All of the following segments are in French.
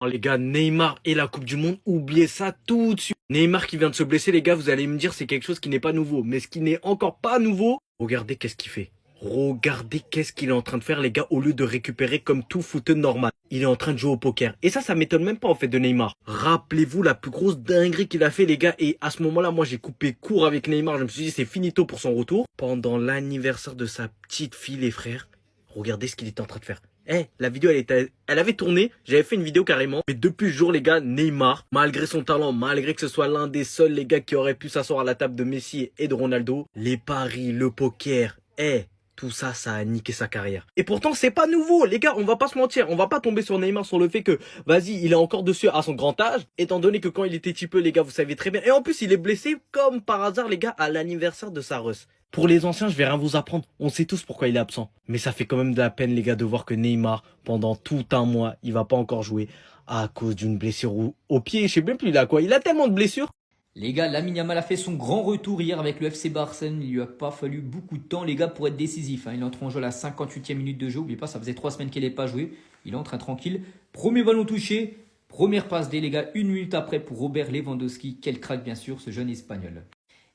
Oh, les gars, Neymar et la Coupe du Monde, oubliez ça tout de suite. Neymar qui vient de se blesser, les gars, vous allez me dire c'est quelque chose qui n'est pas nouveau. Mais ce qui n'est encore pas nouveau, regardez qu'est-ce qu'il fait. Regardez qu'est-ce qu'il est en train de faire, les gars, au lieu de récupérer comme tout footeux normal. Il est en train de jouer au poker. Et ça m'étonne même pas, en fait, de Neymar. Rappelez-vous la plus grosse dinguerie qu'il a fait, les gars. Et à ce moment-là, moi, j'ai coupé court avec Neymar. Je me suis dit, c'est finito pour son retour. Pendant l'anniversaire de sa petite fille, les frères. Regardez ce qu'il était en train de faire. La vidéo, elle avait tourné. J'avais fait une vidéo carrément. Mais depuis ce jour, les gars, Neymar, malgré son talent, malgré que ce soit l'un des seuls, les gars, qui auraient pu s'asseoir à la table de Messi et de Ronaldo, les paris, le poker, tout ça, ça a niqué sa carrière. Et pourtant, c'est pas nouveau, les gars, on va pas se mentir. On va pas tomber sur Neymar sur le fait que, vas-y, il est encore dessus à son grand âge, étant donné que quand il était petit peu, les gars, vous savez très bien. Et en plus, il est blessé, comme par hasard, les gars, à l'anniversaire de sa Russ. Pour les anciens, je vais rien vous apprendre. On sait tous pourquoi il est absent. Mais ça fait quand même de la peine, les gars, de voir que Neymar, pendant tout un mois, il va pas encore jouer à cause d'une blessure au pied. Je sais même plus là quoi. Il a tellement de blessures. Les gars, Lamine Yamal a fait son grand retour hier avec le FC Barcelone. Il lui a pas fallu beaucoup de temps, les gars, pour être décisif. Il est entré en jeu à la 58e minute de jeu. N'oubliez pas, ça faisait 3 semaines qu'il n'avait pas joué. Il est en train tranquille. Premier ballon touché. Première passe des les gars, 1 minute après pour Robert Lewandowski. Quel crack, bien sûr, ce jeune espagnol.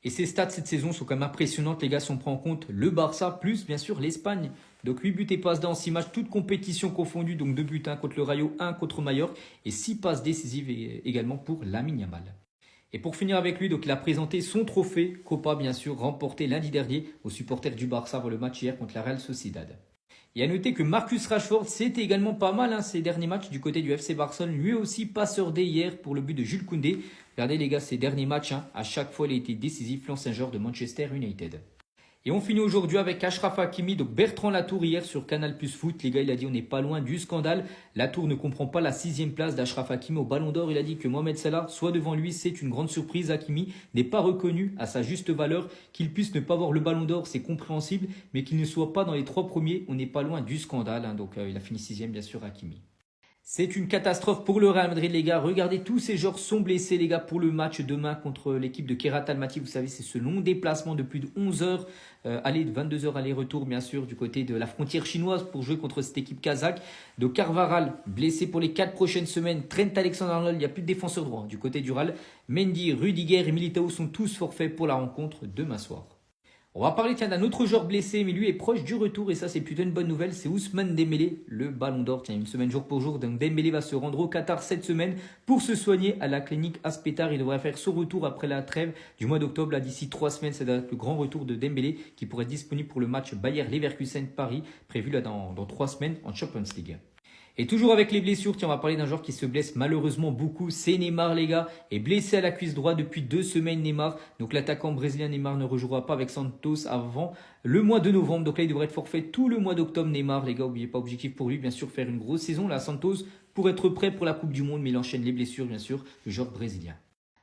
Et ses stats cette saison sont quand même impressionnantes, les gars, si on prend en compte le Barça, plus bien sûr l'Espagne. Donc 8 buts et passes dans 6 matchs, toutes compétitions confondues. Donc 2 buts, 1 contre le Rayo, 1 contre Mallorca. Et 6 passes décisives également pour Lamine Yamal. Et pour finir avec lui, donc il a présenté son trophée Copa, bien sûr, remporté lundi dernier aux supporters du Barça avant le match hier contre la Real Sociedad. Et à noter que Marcus Rashford, c'était également pas mal ces derniers matchs du côté du FC Barcelone. Lui aussi passeur D hier pour le but de Jules Koundé. Regardez les gars, ces derniers matchs, à chaque fois il a été décisif, l'ancien joueur de Manchester United. Et on finit aujourd'hui avec Achraf Hakimi, donc Bertrand Latour hier sur Canal Plus Foot. Les gars, il a dit on n'est pas loin du scandale. Latour ne comprend pas la 6e place d'Achraf Hakimi au Ballon d'Or. Il a dit que Mohamed Salah soit devant lui, c'est une grande surprise. Hakimi n'est pas reconnu à sa juste valeur. Qu'il puisse ne pas avoir le Ballon d'Or, c'est compréhensible. Mais qu'il ne soit pas dans les 3 premiers, on n'est pas loin du scandale. Donc il a fini 6e bien sûr Hakimi. C'est une catastrophe pour le Real Madrid, les gars. Regardez, tous ces joueurs sont blessés, les gars, pour le match demain contre l'équipe de Kherat Almaty. Vous savez, c'est ce long déplacement de plus de 11 heures, aller de 22 heures aller-retour, bien sûr, du côté de la frontière chinoise pour jouer contre cette équipe kazakh. De Carvaral, blessé pour les 4 prochaines semaines. Trent Alexander-Arnold, il n'y a plus de défenseur droit du côté du Real. Mendy, Rudiger et Militao sont tous forfaits pour la rencontre demain soir. On va parler d'un autre joueur blessé, mais lui est proche du retour et ça c'est plutôt une bonne nouvelle. C'est Ousmane Dembélé, le Ballon d'Or. Tiens, une semaine jour pour jour. Donc Dembélé va se rendre au Qatar cette semaine pour se soigner à la clinique Aspetar. Il devrait faire son retour après la trêve du mois d'octobre. Là, d'ici 3 semaines, c'est le grand retour de Dembélé qui pourrait être disponible pour le match Bayer Leverkusen Paris prévu là dans 3 semaines en Champions League. Et toujours avec les blessures, tiens, on va parler d'un joueur qui se blesse malheureusement beaucoup. C'est Neymar, les gars. Est blessé à la cuisse droite depuis 2 semaines, Neymar. Donc l'attaquant brésilien Neymar ne rejouera pas avec Santos avant le mois de novembre. Donc là, il devrait être forfait tout le mois d'octobre, Neymar. Les gars, n'oubliez pas, objectif pour lui, bien sûr, faire une grosse saison là à Santos pour être prêt pour la Coupe du Monde. Mais il enchaîne les blessures, bien sûr, le joueur brésilien.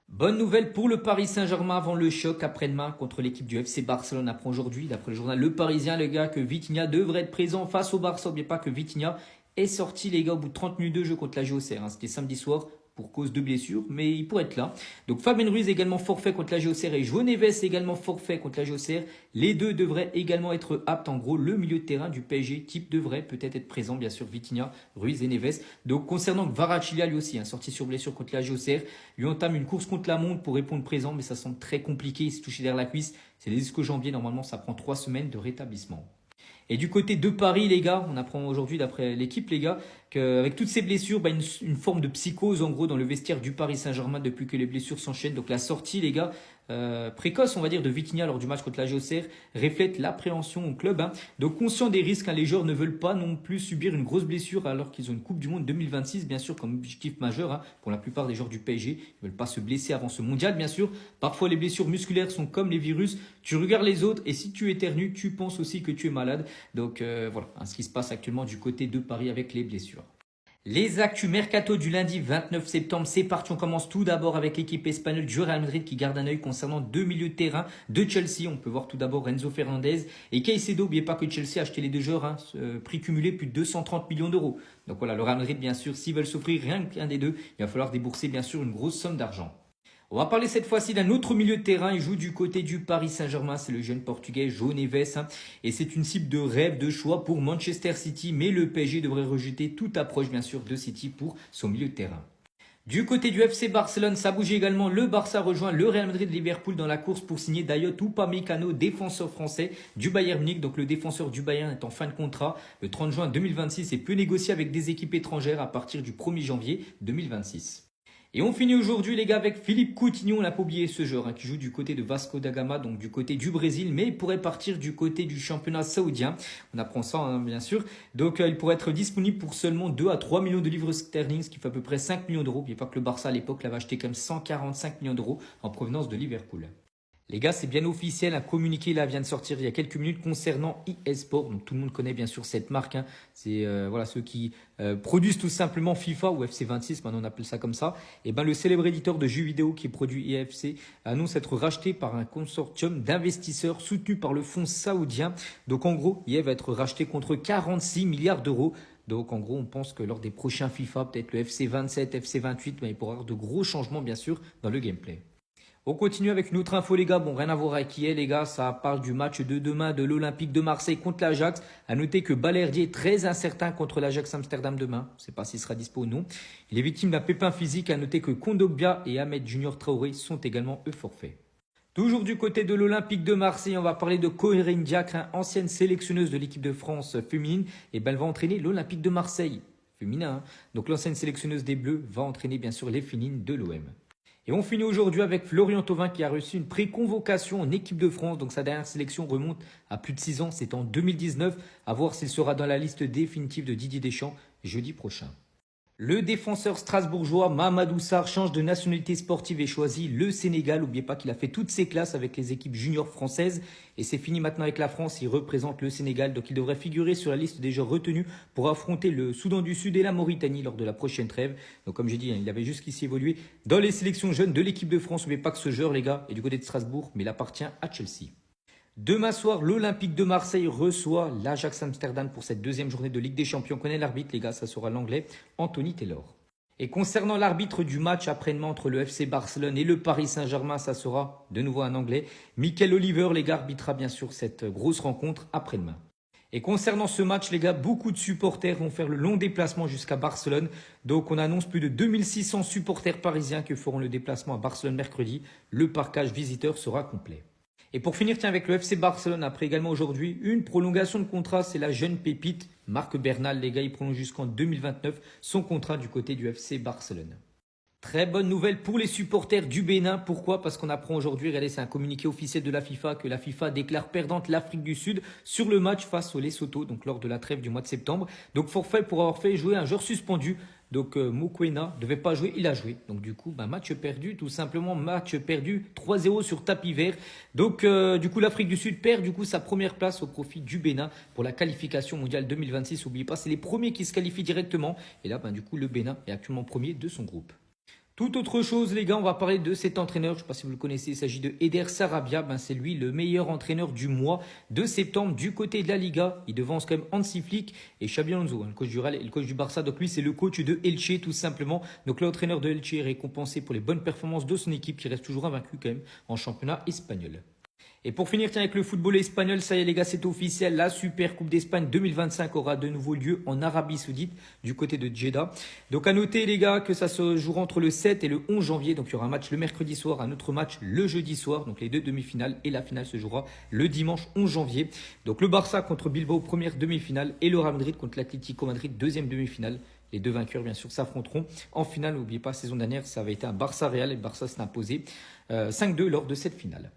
Bonne nouvelle pour le Paris Saint-Germain avant le choc après-demain contre l'équipe du FC Barcelone. On apprend aujourd'hui, d'après le journal Le Parisien, les gars, que Vitinha devrait être présent face au Barça. N'oubliez pas que Vitinha est sorti, les gars, au bout de 30 minutes de jeu contre la GOCR. C'était samedi soir pour cause de blessure, mais il pourrait être là. Donc Fabien Ruiz également forfait contre la GOCR et João Neves également forfait contre la GOCR. Les deux devraient également être aptes. En gros, le milieu de terrain du PSG type devrait peut-être être présent, bien sûr, Vitinha, Ruiz et Neves. Donc concernant Kvaratskhelia, lui aussi, sorti sur blessure contre la GOCR, lui entame une course contre la montre pour répondre présent, mais ça semble très compliqué. Il s'est touché derrière la cuisse. C'est les jusqu'au janvier, normalement, ça prend 3 semaines de rétablissement. Et du côté de Paris, les gars, on apprend aujourd'hui d'après l'équipe, les gars, qu'avec toutes ces blessures, une forme de psychose en gros dans le vestiaire du Paris Saint-Germain depuis que les blessures s'enchaînent. Donc la sortie, les gars, précoce, on va dire, de Vitinha lors du match contre la GOCR reflète l'appréhension au club. Donc conscient des risques, les joueurs ne veulent pas non plus subir une grosse blessure alors qu'ils ont une Coupe du Monde 2026, bien sûr, comme objectif majeur pour la plupart des joueurs du PSG. Ils ne veulent pas se blesser avant ce mondial, bien sûr. Parfois, les blessures musculaires sont comme les virus. Tu regardes les autres et si tu éternues, tu penses aussi que tu es malade. Donc voilà ce qui se passe actuellement du côté de Paris avec les blessures. Les actus mercato du lundi 29 septembre, c'est parti. On commence tout d'abord avec l'équipe espagnole du Real Madrid qui garde un œil concernant 2 milieux de terrain de Chelsea. On peut voir tout d'abord Renzo Fernandez et Caicedo. N'oubliez pas que Chelsea a acheté les deux joueurs, prix cumulé plus de 230 millions d'euros. Donc voilà, le Real Madrid, bien sûr, s'ils veulent s'offrir rien qu'un des deux, il va falloir débourser bien sûr une grosse somme d'argent. On va parler cette fois-ci d'un autre milieu de terrain. Il joue du côté du Paris Saint-Germain. C'est le jeune portugais João Neves. Et c'est une cible de rêve, de choix pour Manchester City. Mais le PSG devrait rejeter toute approche, bien sûr, de City pour son milieu de terrain. Du côté du FC Barcelone, ça bouge également. Le Barça rejoint le Real Madrid Liverpool dans la course pour signer Dayot Upamecano, défenseur français du Bayern Munich. Donc le défenseur du Bayern est en fin de contrat le 30 juin 2026 et peut négocier avec des équipes étrangères à partir du 1er janvier 2026. Et on finit aujourd'hui les gars avec Philippe Coutinho, on n'a pas oublié ce joueur qui joue du côté de Vasco da Gama, donc du côté du Brésil, mais il pourrait partir du côté du championnat saoudien. On apprend ça bien sûr. Donc il pourrait être disponible pour seulement 2 à 3 millions de livres sterling, ce qui fait à peu près 5 millions d'euros. N'oubliez pas que le Barça à l'époque l'avait acheté comme 145 millions d'euros en provenance de Liverpool. Les gars, c'est bien officiel, un communiqué là vient de sortir il y a quelques minutes concernant eSport. Donc tout le monde connaît bien sûr cette marque. C'est voilà ceux qui produisent tout simplement FIFA ou FC26, maintenant on appelle ça comme ça. Et ben le célèbre éditeur de jeux vidéo qui produit EFC annonce être racheté par un consortium d'investisseurs soutenu par le fonds saoudien. Donc en gros, EA va être racheté contre 46 milliards d'euros. Donc en gros, on pense que lors des prochains FIFA, peut-être le FC27, FC28, il pourra y avoir de gros changements bien sûr dans le gameplay. On continue avec une autre info les gars, bon rien à voir avec qui est les gars, ça parle du match de demain de l'Olympique de Marseille contre l'Ajax. À noter que Balerdi est très incertain contre l'Ajax Amsterdam demain, on ne sait pas s'il sera dispo ou non. Il est victime d'un pépin physique, à noter que Kondogbia et Ahmed Junior Traoré sont également eux forfaits. Toujours du côté de l'Olympique de Marseille, on va parler de Corinne Diacre, ancienne sélectionneuse de l'équipe de France féminine, et ben elle va entraîner l'Olympique de Marseille, féminin. Donc l'ancienne sélectionneuse des Bleus va entraîner bien sûr les féminines de l'OM. Et on finit aujourd'hui avec Florian Thauvin qui a reçu une pré-convocation en équipe de France. Donc sa dernière sélection remonte à plus de 6 ans, c'est en 2019. À voir s'il sera dans la liste définitive de Didier Deschamps jeudi prochain. Le défenseur strasbourgeois Mamadou Sarr change de nationalité sportive et choisit le Sénégal. N'oubliez pas qu'il a fait toutes ses classes avec les équipes juniors françaises. Et c'est fini maintenant avec la France, il représente le Sénégal. Donc il devrait figurer sur la liste des joueurs retenus pour affronter le Soudan du Sud et la Mauritanie lors de la prochaine trêve. Donc comme j'ai dit, il avait jusqu'ici évolué dans les sélections jeunes de l'équipe de France. N'oubliez pas que ce joueur, les gars, est du côté de Strasbourg, mais il appartient à Chelsea. Demain soir, l'Olympique de Marseille reçoit l'Ajax Amsterdam pour cette deuxième journée de Ligue des Champions. On connaît l'arbitre, les gars, ça sera l'anglais Anthony Taylor. Et concernant l'arbitre du match après-demain entre le FC Barcelone et le Paris Saint-Germain, ça sera de nouveau un anglais. Michael Oliver, les gars, arbitrera bien sûr cette grosse rencontre après-demain. Et concernant ce match, les gars, beaucoup de supporters vont faire le long déplacement jusqu'à Barcelone. Donc on annonce plus de 2600 supporters parisiens qui feront le déplacement à Barcelone mercredi. Le parcage visiteur sera complet. Et pour finir, tiens, avec le FC Barcelone, après également aujourd'hui, une prolongation de contrat, c'est la jeune pépite Marc Bernal. Les gars, il prolonge jusqu'en 2029 son contrat du côté du FC Barcelone. Très bonne nouvelle pour les supporters du Bénin. Pourquoi? Parce qu'on apprend aujourd'hui, regardez, c'est un communiqué officiel de la FIFA, que la FIFA déclare perdante l'Afrique du Sud sur le match face au Lesotho, donc lors de la trêve du mois de septembre. Donc forfait pour avoir fait jouer un joueur suspendu. Donc Mokoena ne devait pas jouer, il a joué. Donc du coup, match perdu, tout simplement match perdu 3-0 sur tapis vert. Donc du coup, l'Afrique du Sud perd du coup sa première place au profit du Bénin pour la qualification mondiale 2026. N'oubliez pas, c'est les premiers qui se qualifient directement. Et là, du coup, le Bénin est actuellement premier de son groupe. Toute autre chose, les gars, on va parler de cet entraîneur. Je ne sais pas si vous le connaissez, il s'agit de Eder Sarabia. C'est lui le meilleur entraîneur du mois de septembre du côté de la Liga. Il devance quand même Hansi Flick et Xabi Alonso, le coach du Real et le coach du Barça. Donc lui, c'est le coach de Elche, tout simplement. Donc l'entraîneur de Elche est récompensé pour les bonnes performances de son équipe qui reste toujours invaincue quand même en championnat espagnol. Et pour finir, tiens, avec le football espagnol, ça y est les gars, c'est officiel. La Super Coupe d'Espagne 2025 aura de nouveau lieu en Arabie Saoudite, du côté de Jeddah. Donc à noter les gars que ça se jouera entre le 7 et le 11 janvier. Donc il y aura un match le mercredi soir, un autre match le jeudi soir. Donc les deux demi-finales et la finale se jouera le dimanche 11 janvier. Donc le Barça contre Bilbao, première demi-finale. Et le Real Madrid contre l'Atlético Madrid, deuxième demi-finale. Les deux vainqueurs, bien sûr, s'affronteront en finale. N'oubliez pas, saison dernière, ça avait été un Barça-Real et le Barça s'est imposé 5-2 lors de cette finale.